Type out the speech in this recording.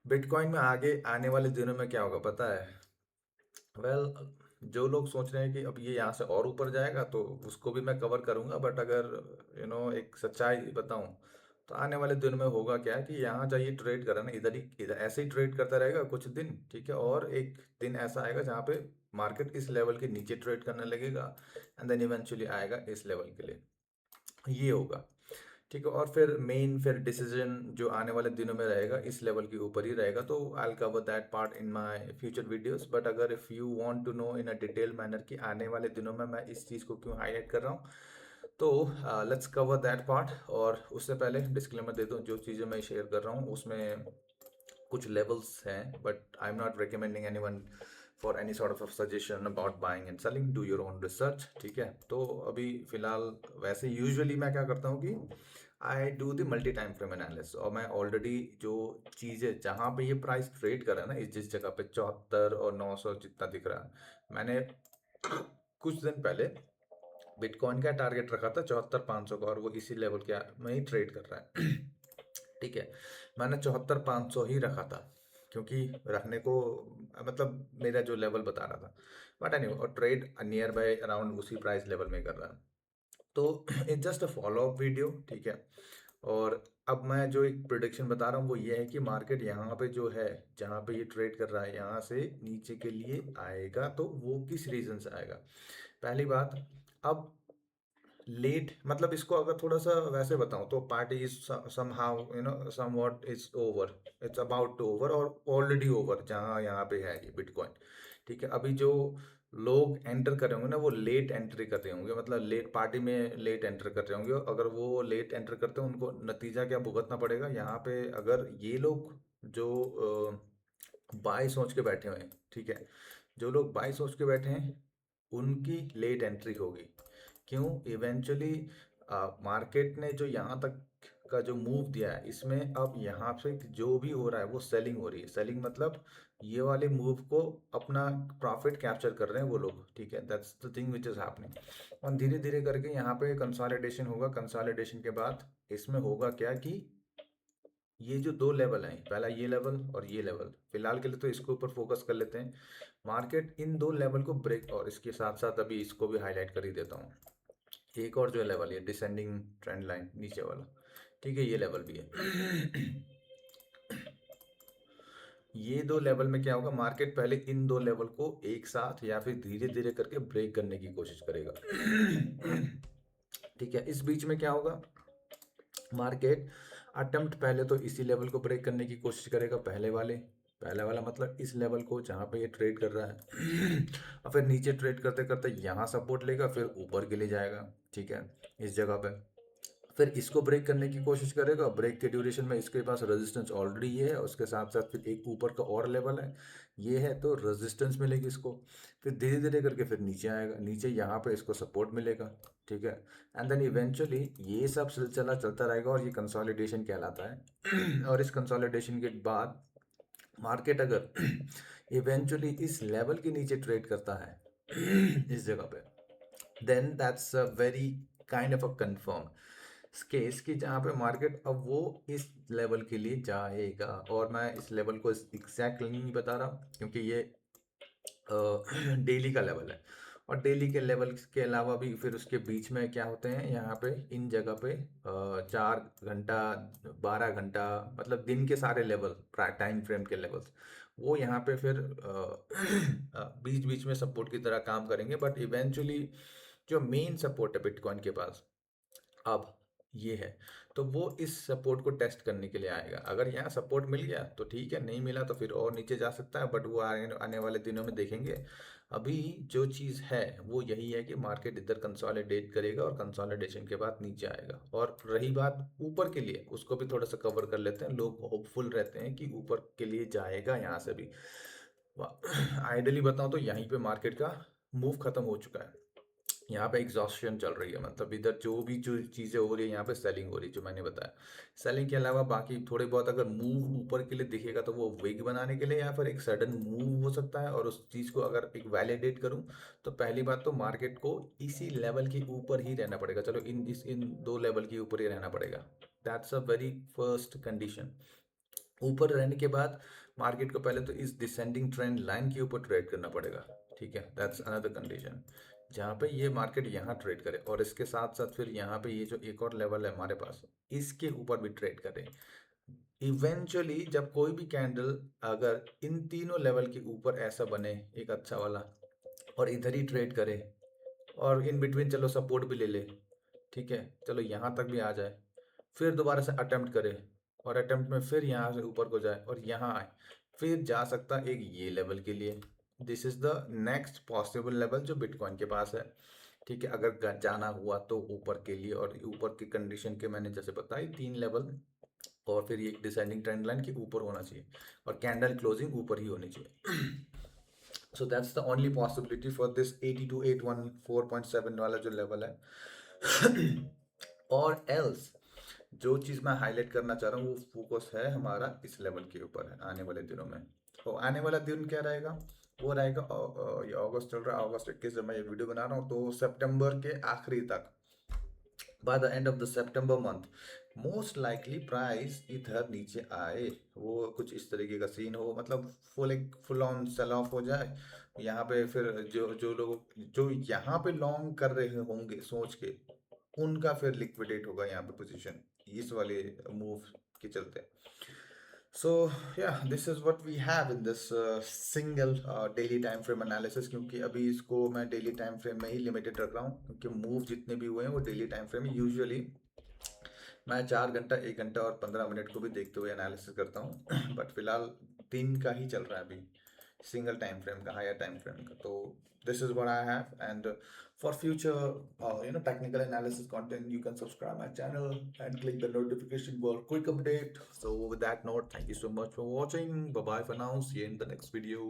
Bitcoin में आगे आने वाले दिनों में क्या होगा पता है? वेल, जो लोग सोच रहे हैं कि अब ये यहाँ से और ऊपर जाएगा तो उसको भी मैं कवर करूँगा, बट अगर एक सच्चाई बताऊँ तो आने वाले दिन में होगा क्या कि यहाँ जाइए ट्रेड करा ना, इधर ही इधर ऐसे ही ट्रेड करता रहेगा कुछ दिन, ठीक है, और एक दिन ऐसा आएगा जहाँ पे मार्केट इस लेवल के नीचे ट्रेड करने लगेगा एंड देन इवेंचुअली आएगा इस लेवल के लिए। ये होगा, ठीक है। और फिर डिसीजन जो आने वाले दिनों में रहेगा इस लेवल के ऊपर ही रहेगा, तो I will cover that part in my future videos. But अगर if you want to know in a detail manner कि आने वाले दिनों में मैं इस चीज़ को क्यों हाईलाइट कर रहा हूँ, तो लेट्स कवर दैट पार्ट। और उससे पहले डिस्क्लेमर दे दूँ, जो चीज़ें मैं शेयर कर रहा हूँ उसमें कुछ लेवल्स हैं, but I am not recommending anyone for any sort of suggestion about buying and selling, do your own research, ठीक है। तो अभी फिलहाल वैसे यूजुअली मैं क्या करता हूँ कि I do the multi time frame analysis, और मैं ऑलरेडी जो चीज़ें जहाँ पे ये प्राइस ट्रेड कर रहा है ना, इस जिस जगह पे 74 और 900 जितना दिख रहा है, मैंने कुछ दिन पहले बिटकॉइन का टारगेट रखा था 74,500 का, और वो इसी लेवल के में ही ट्रेड कर रहा है। ठीक है, मैंने 74,500 ही रखा था क्योंकि रखने को मतलब मेरा जो लेवल बता रहा था, बट एनी और ट्रेड नियर बाय अराउंड उसी प्राइस लेवल में कर रहा है। तो it's just a follow up video, ठीक है। और अब मैं जो एक प्रिडिक्शन बता रहा हूँ वो ये है कि मार्केट यहाँ पे जो है, जहाँ पे ये ट्रेड कर रहा है, यहाँ से नीचे के लिए आएगा, तो वो किस रीजन से आएगा? पहली बात, अब लेट मतलब इसको अगर थोड़ा सा वैसे बताऊं तो party is somehow somewhat is over, it's about to over और ऑलरेडी ओवर जहाँ यहाँ पे है ये बिटकॉइन, ठीक है। अभी जो लोग एंटर कर रहे होंगे ना, वो लेट एंट्री कर रहे होंगे, मतलब लेट पार्टी में लेट एंटर कर रहे होंगे। अगर वो लेट एंटर करते हैं उनको नतीजा क्या भुगतना पड़ेगा यहाँ पे? अगर ये लोग जो बाय सोच के बैठे हुए हैं, ठीक है, जो लोग बाय सोच के बैठे हैं उनकी लेट एंट्री होगी। क्यों? इवेंचुअली मार्केट ने जो यहाँ तक का जो मूव दिया है, इसमें अब यहाँ से जो भी हो रहा है वो सेलिंग हो रही है। सेलिंग मतलब ये वाले मूव को अपना प्रॉफिट कैप्चर कर रहे हैं वो लोग, ठीक है। That's the thing which is happening. और धीरे धीरे करके यहाँ पे कंसोलिडेशन होगा। कंसोलिडेशन के बाद इसमें होगा क्या कि ये जो दो लेवल हैं, पहला ये लेवल और ये लेवल, फिलहाल के लिए तो इसके ऊपर फोकस कर लेते हैं। मार्केट इन दो लेवल को ब्रेक, और इसके साथ साथ अभी इसको भी हाईलाइट कर ही देता हूँ, एक और जो लेवल है डिसेंडिंग ट्रेंड लाइन नीचे वाला, ठीक है, ये लेवल भी है। ये दो लेवल में क्या होगा, मार्केट पहले इन दो लेवल को एक साथ या फिर धीरे धीरे करके ब्रेक करने की कोशिश करेगा। ठीक है, इस बीच में क्या होगा, मार्केट अटेम्प्ट पहले तो इसी लेवल को ब्रेक करने की कोशिश करेगा, पहले वाला मतलब इस लेवल को जहाँ पे ये ट्रेड कर रहा है। और फिर नीचे ट्रेड करते करते यहाँ सपोर्ट लेगा, फिर ऊपर के लिए जाएगा, ठीक है, इस जगह पे। फिर इसको ब्रेक करने की कोशिश करेगा, ब्रेक के ड्यूरेशन में इसके पास रेजिस्टेंस ऑलरेडी है, उसके साथ साथ फिर एक ऊपर का और लेवल है, ये है, तो रेजिस्टेंस मिलेगी इसको। फिर धीरे धीरे करके फिर नीचे आएगा, नीचे यहाँ पे इसको सपोर्ट मिलेगा, ठीक है। एंड देन इवेंचुअली ये सब सिलसिला चलता रहेगा और ये कंसोलिडेशन कहलाता है। और इस कंसोलिडेशन के बाद मार्केट अगर इवेंचुअली इस लेवल के नीचे ट्रेड करता है, इस जगह पे, then that's a very kind of a confirm case कि जहाँ पे मार्केट अब वो इस लेवल के लिए जाएगा। और मैं इस लेवल को एग्जैक्टली नहीं बता रहा क्योंकि ये डेली का लेवल है, और डेली के लेवल के अलावा भी फिर उसके बीच में क्या होते हैं यहाँ पे इन जगह पे 4 घंटा 12 घंटा, मतलब दिन के सारे लेवल, टाइम फ्रेम के लेवल्स, वो यहाँ पे फिर बीच बीच में सपोर्ट की तरह काम करेंगे। बट इवेंचुअली जो मेन सपोर्ट है बिटकॉइन के पास अब ये है, तो वो इस सपोर्ट को टेस्ट करने के लिए आएगा। अगर यहाँ सपोर्ट मिल गया तो ठीक है, नहीं मिला तो फिर और नीचे जा सकता है, बट वो आने वाले दिनों में देखेंगे। अभी जो चीज़ है वो यही है कि मार्केट इधर कंसोलिडेट करेगा और कंसोलिडेशन के बाद नीचे आएगा। और रही बात ऊपर के लिए, उसको भी थोड़ा सा कवर कर लेते हैं। लोग होपफुल रहते हैं कि ऊपर के लिए जाएगा यहाँ से भी। आइडली बताऊं तो यहीं पे मार्केट का मूव खत्म हो चुका है। यहाँ पे एग्जॉस्शन चल रही है, मतलब इधर जो भी जो चीज़ें हो रही है यहाँ पे सेलिंग हो रही है, जो मैंने बताया। सेलिंग के अलावा बाकी थोड़े बहुत अगर मूव ऊपर के लिए दिखेगा तो वो विग बनाने के लिए या फिर एक सडन मूव हो सकता है। और उस चीज़ को अगर एक वैलिडेट करूँ तो पहली बात तो मार्केट को इसी लेवल के ऊपर ही रहना पड़ेगा, चलो इन दो लेवल के ऊपर ही रहना पड़ेगा। That's a very first condition. ऊपर रहने के बाद मार्केट को पहले तो इस डिसेंडिंग ट्रेंड लाइन के ऊपर ट्रेड करना पड़ेगा, ठीक है, दैट्स अनदर कंडीशन। जहाँ पे ये मार्केट यहाँ ट्रेड करे और इसके साथ साथ फिर यहाँ पे ये जो एक और लेवल है हमारे पास, इसके ऊपर भी ट्रेड करे। इवेंचुअली जब कोई भी कैंडल अगर इन तीनों लेवल के ऊपर ऐसा बने एक अच्छा वाला, और इधर ही ट्रेड करे, और इन बिटवीन चलो सपोर्ट भी ले ले, ठीक है, चलो यहाँ तक भी आ जाए, फिर दोबारा से अटेम्प्ट करे, और अटेम्प्ट में फिर यहाँ से ऊपर को जाए और यहाँ आए, फिर जा सकता है एक ये लेवल के लिए। This is the next possible level जो बिटकॉइन के पास है, ठीक है, अगर जाना हुआ तो ऊपर के लिए। और ऊपर की कंडीशन के मैंने जैसे बताई 3 लेवल, और फिर ये डिसेंडिंग ट्रेंड लाइन के ऊपर होना चाहिए, और कैंडल क्लोजिंग ऊपर ही होनी चाहिए। So that's the only possibility for this 82,814.7 वाला जो लेवल है। और एल्स जो चीज़ मैं हाईलाइट करना चाह रहा हूँ वो फोकस है हमारा इस लेवल के ऊपर है आने वाले दिनों में। तो आने वाला दिन क्या रहेगा, वो रहेगा ये अगस्त चल रहा है, अगस्त 21 जब मैं ये वीडियो बना रहा हूँ, तो सितंबर के आखिरी तक, by the end of the September month, most likely price इधर नीचे आए, वो कुछ इस तरीके का सीन हो, मतलब फुल ऑन सेल ऑफ हो जाए यहाँ पे। फिर जो जो लोग जो यहाँ पे लॉन्ग कर रहे होंगे सोच के, उनका फिर लिक्विडेट होगा यहाँ पे पोजीशन इस वाले मूव के चलते। So yeah this is what we have in this single daily time frame analysis, क्योंकि अभी इसको मैं डेली टाइम फ्रेम में ही लिमिटेड रख रहा हूँ, क्योंकि मूव जितने भी हुए हैं वो डेली टाइम फ्रेम में। यूजुअली मैं 4 घंटा 1 घंटा और 15 मिनट को भी देखते हुए एनालिसिस करता हूँ। बट फिलहाल दिन का ही चल रहा है अभी, सिंगल टाइम फ्रेम का, हायर टाइम फ्रेम का। तो this is what I have, and for future technical analysis content, you can subscribe my channel and click the notification bell, quick update. So with that note, thank you so much for watching. Bye bye for now, see you in the next video.